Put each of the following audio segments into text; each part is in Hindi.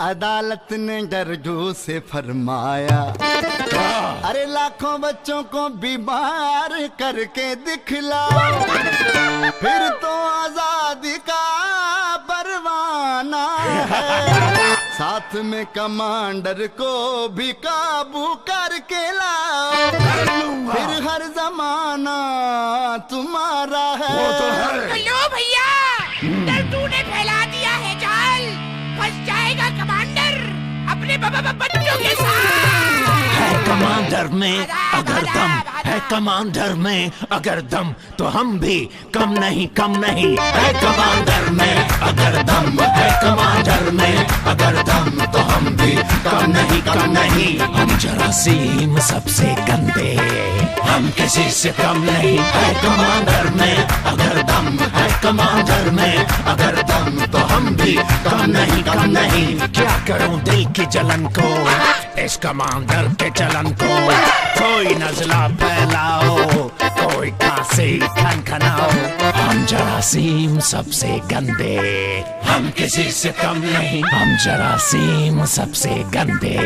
अदालत ने गर्जू से फरमाया, अरे लाखों बच्चों को बीमार करके दिखलाओ, फिर तो आजादी का परवाना है। साथ में कमांडर को भी काबू करके लाओ, फिर हर जमाना तुम्हारा है। वो तो है। हेलो भैया, दर्दू ने फैला दिया है जाल, फंस जाएगा कमांडर अपने बच्चों के साथ। है कमांडर में अगर दम, है कमांडर में अगर दम, तो हम भी कम नहीं है कमांडर में अगर दम, है कमांडर में अगर दम, तो हम भी कम नहीं। हम जरासीम सबसे गंदे, हम किसी से कम नहीं है कमांडर में अगर दम, है कमांडर में अगर दम, तो हम भी कम नहीं। क्या करूं दिल की जलन को, इस कमांडर के चलन को, कोई नजला फैलाओ, कोई खांसी खनखनाओ। हम जरासीम सबसे गंदे, हम किसी से कम नहीं, हम जरासीम सबसे गंदे,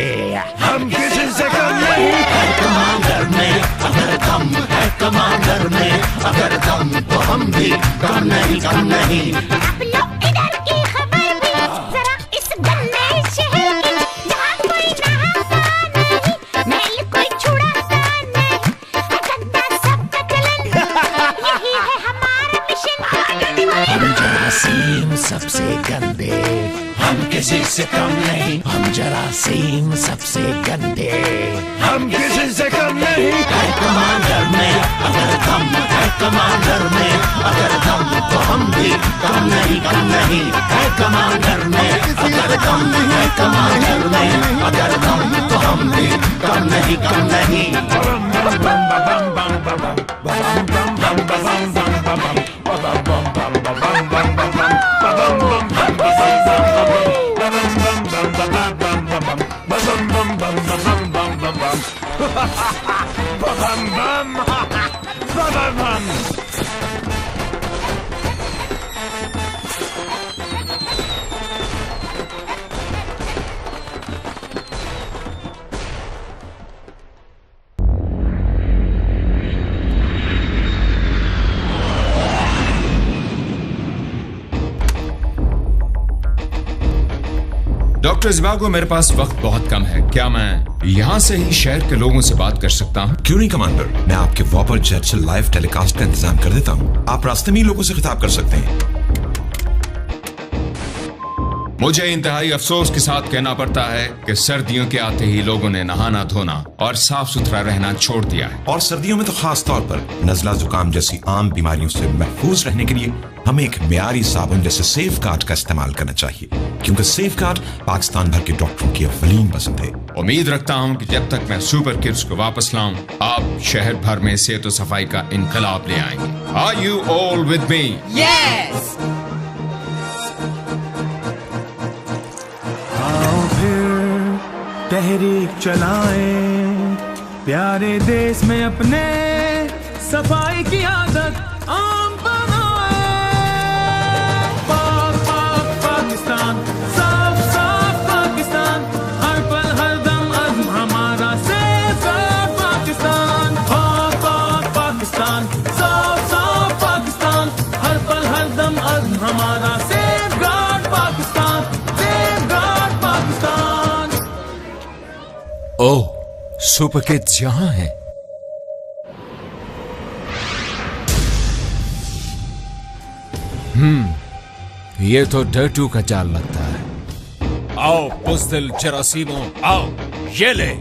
हम किसी से कम नहीं है कमांडर में अगर दम, है कमांडर में अगर दम, तो हम भी कम नहीं। आप लोग इधर की खबर भी जरा इस गंदे शहर की, जहाँ कोई नहाता नहीं, मैल कोई छुड़ाता नहीं, गंदा सबका चलन, यही है हमारा मिशन। हम जरासीम सबसे गंदे, हम किसी से कम नहीं, हम जरासीम सबसे गंदे, हम किसी से कम नहीं है कमांडर में अगर दम, है कमांडर में अगर दम, तो हम भी कम नहीं है कमांडर में अगर दम, है कमांडर में अगर दम, तो हम भी कम नहीं। डॉक्टर ज़िबागो, मेरे पास वक्त बहुत कम है, क्या मैं यहाँ से ही शहर के लोगों से बात कर सकता हूँ? क्यों नहीं कमांडर, मैं आपके वॉपर चर्चिल लाइव टेलीकास्ट का इंतजाम कर देता हूँ। आप रास्ते में ही लोगों से खिताब कर सकते हैं। मुझे इंतहाई अफसोस के साथ कहना पड़ता है कि सर्दियों के आते ही लोगों ने नहाना धोना और साफ सुथरा रहना छोड़ दिया है। और सर्दियों में तो खास तौर पर नजला जुकाम जैसी आम बीमारियों से महफूज रहने के लिए हमें एक मियारी साबुन जैसे सेफ गार्ड का इस्तेमाल करना चाहिए, क्योंकि सेफ गार्ड पाकिस्तान भर के डॉक्टरों की अव्वलीन पसंद है। उम्मीद रखता हूँ कि जब तक मैं सुपर किड्स को वापस लाऊं, आप शहर भर में सेहत और सफाई का इनकलाब ले आएंगे। Are you all with me? Yes. तहरीक चलाएं, प्यारे देश में अपने सफाई की आदत आम बनाएं। पाकिस्तान, साफ साफ पाकिस्तान, हर पल हर दम अज़्म हमारा सेफ पाकिस्तान। पाकिस्तान, साफ साफ पाकिस्तान, हर पल हर दम अज़्म हमारा safeguard Pakistan, safeguard Pakistan. Oh, super kids यहाँ है। ये तो डर्टू का जाल लगता है। आओ बुज़दिल जरासीमो, आओ ये ले।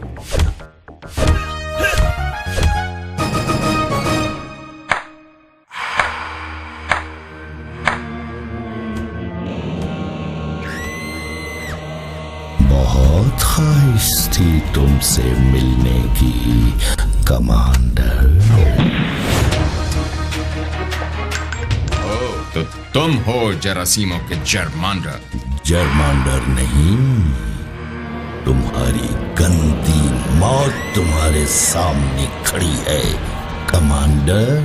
बहुत ख्वाहिश थी तुमसे मिलने की कमांडर। तो तुम हो जरासीमों के जर्मांडर? जर्मांडर नहीं, तुम्हारी गंदी मौत तुम्हारे सामने खड़ी है कमांडर।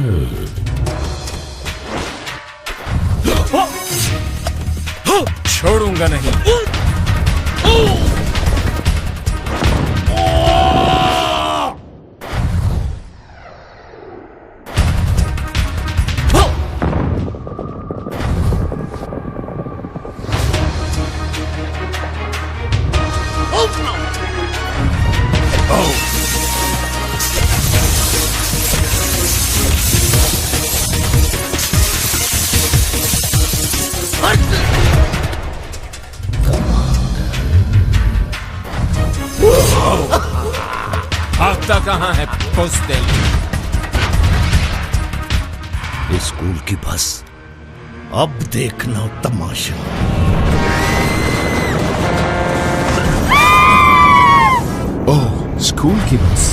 छोड़ूंगा नहीं। कुत्ता कहाँ है पुस्तल? स्कूल की बस, अब देखना तमाशा। ओह, स्कूल की बस।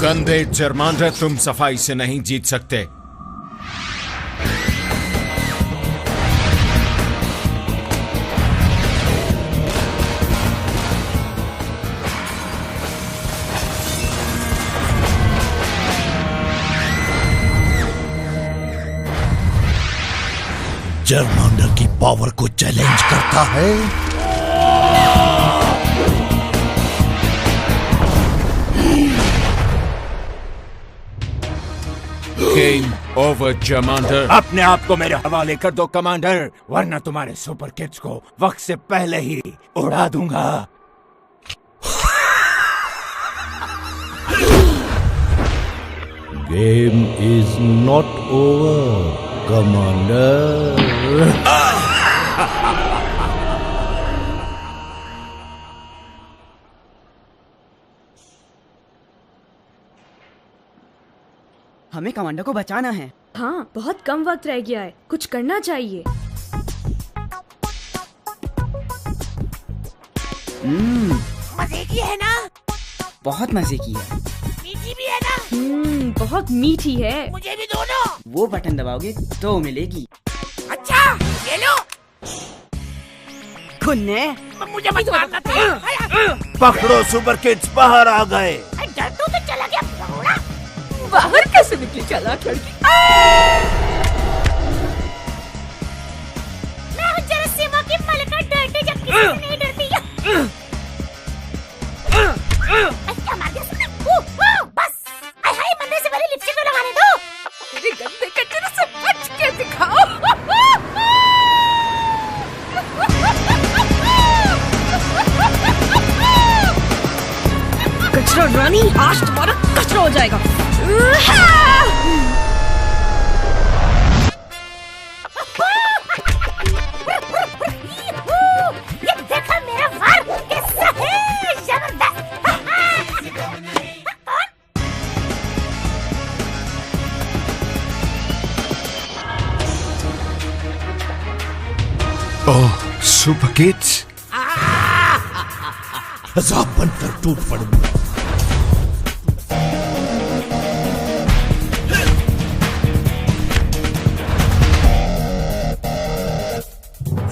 गंदे जर्मांडर, तुम सफाई से नहीं जीत सकते। जर्मांडर की पावर को चैलेंज करता है। गेम ओवर जर्मांडर। अपने आप को मेरे हवाले कर दो कमांडर, वरना तुम्हारे सुपर किड्स को वक्त से पहले ही उड़ा दूंगा। Game is not over commander. हमें कमांडर को बचाना है। हाँ, बहुत कम वक्त रह गया है, कुछ करना चाहिए। मजे की है ना? बहुत मजे की है। मीठी भी है ना? बहुत मीठी है। मुझे भी दो ना। वो बटन दबाओगे तो मिलेगी। अच्छा, ये लो। खुन्ने मुझे मत मारना था। पकड़ो सुपर किड्स, बाहर आ गए। डर तो चला गया भगोड़ा। बाहर कैसे निकली चालाक लड़की? मैं हूँ जरासीमो की मलका, डरते जब किसी से नहीं डरती। क्या मार दिया सुन? बस, हाय मरने से पहले लिपस्टिक तो लगाने दो। मेरे गंदे कचरे से बच के दिखाओ। कचरा रानी, आज तुम्हारा कचरा हो जाएगा। ये देखा मेरा वार कैसा है, जबरदस्त। ओह, सुपर किड्स। अजाब बनकर टूट पड़ूंगा।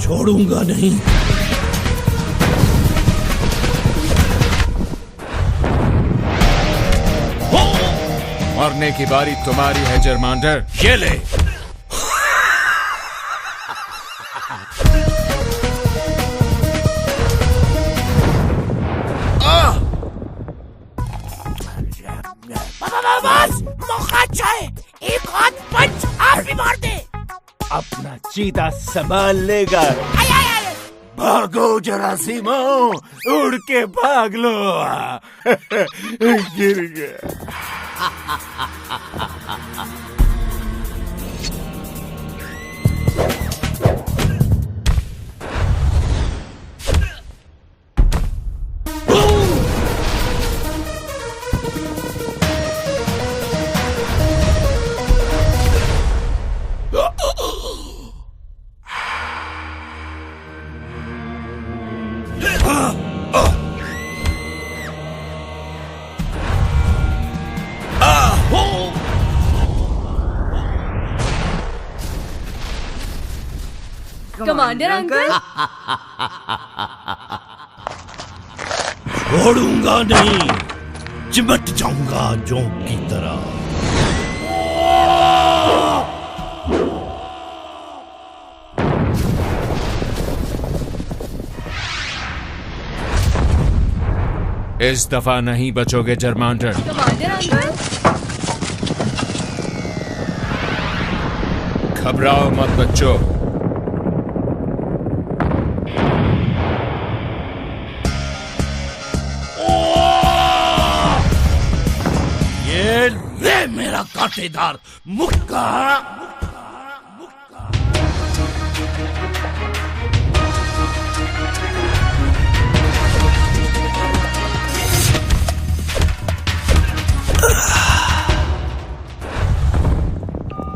छोड़ूंगा नहीं। मरने की बारी तुम्हारी है जर्मांडर, ये ले। बस, मौका अच्छा है। एक हाथ पंच आप भी मार दे। अपना चीता संभाल लेगा। आय, आय, आय। भागो जरासीमो, उड़ के भाग लो। गिर गया। कमांडर अंकल, छोड़ूंगा नहीं, चिमट जाऊंगा जोंक की तरह। इस दफा नहीं बचोगे जर्मांडर। कमांडर अंकल, घबराओ मत बच्चों। ये ले मेरा कांटेदार मुक्का।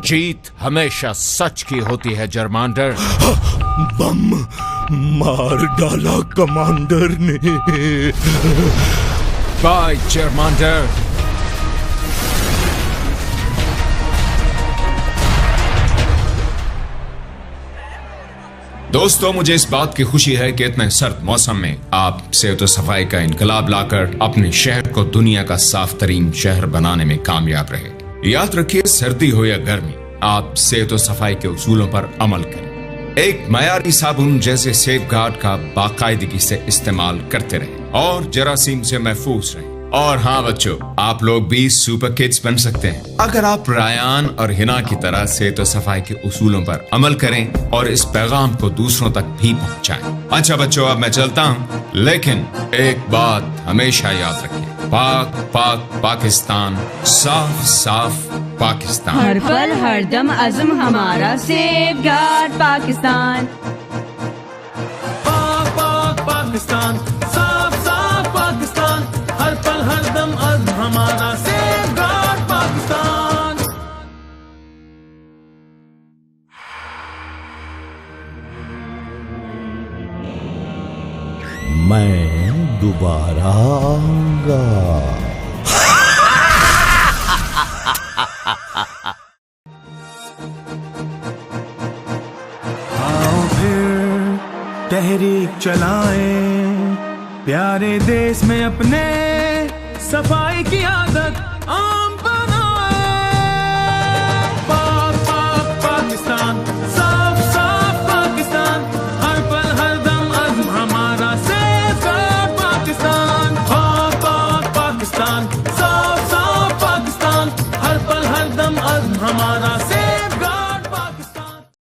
जीत हमेशा सच की होती है जर्मांडर। बम मार डाला कमांडर ने। बाय जर्मांडर। दोस्तों, मुझे इस बात की खुशी है कि इतने सर्द मौसम में आप सेहत सफाई का इनकलाब लाकर अपने शहर को दुनिया का साफ तरीन शहर बनाने में कामयाब रहे। याद रखिए, सर्दी हो या गर्मी, आप सेहत सफाई के उसूलों पर अमल करें। एक मयारी साबुन जैसे सेफगार्ड का बाकायदगी से इस्तेमाल करते रहें और जरासीम से महफूज रहें। और हाँ बच्चों, आप लोग भी सुपर किड्स बन सकते हैं अगर आप रायान और हिना की तरह सेहत सफाई के उसूलों पर अमल करें और इस पैगाम को दूसरों तक भी पहुंचाएं। अच्छा बच्चों, अब मैं चलता हूं, लेकिन एक बात हमेशा याद रखें, पाक पाक पाकिस्तान, साफ साफ पाकिस्तान। हर पल हर दम अज़्म हमारा, सेफगार्ड पाकिस्तान। पाक पाक पाकिस्तान, साफ साफ पाकिस्तान, हर पल हर दम अज़्म हमारा, सेफगार्ड पाकिस्तान। मैं दोबारा आऊंगा। आओ फिर तहरीक चलाएं, प्यारे देश में अपने सफाई की आदत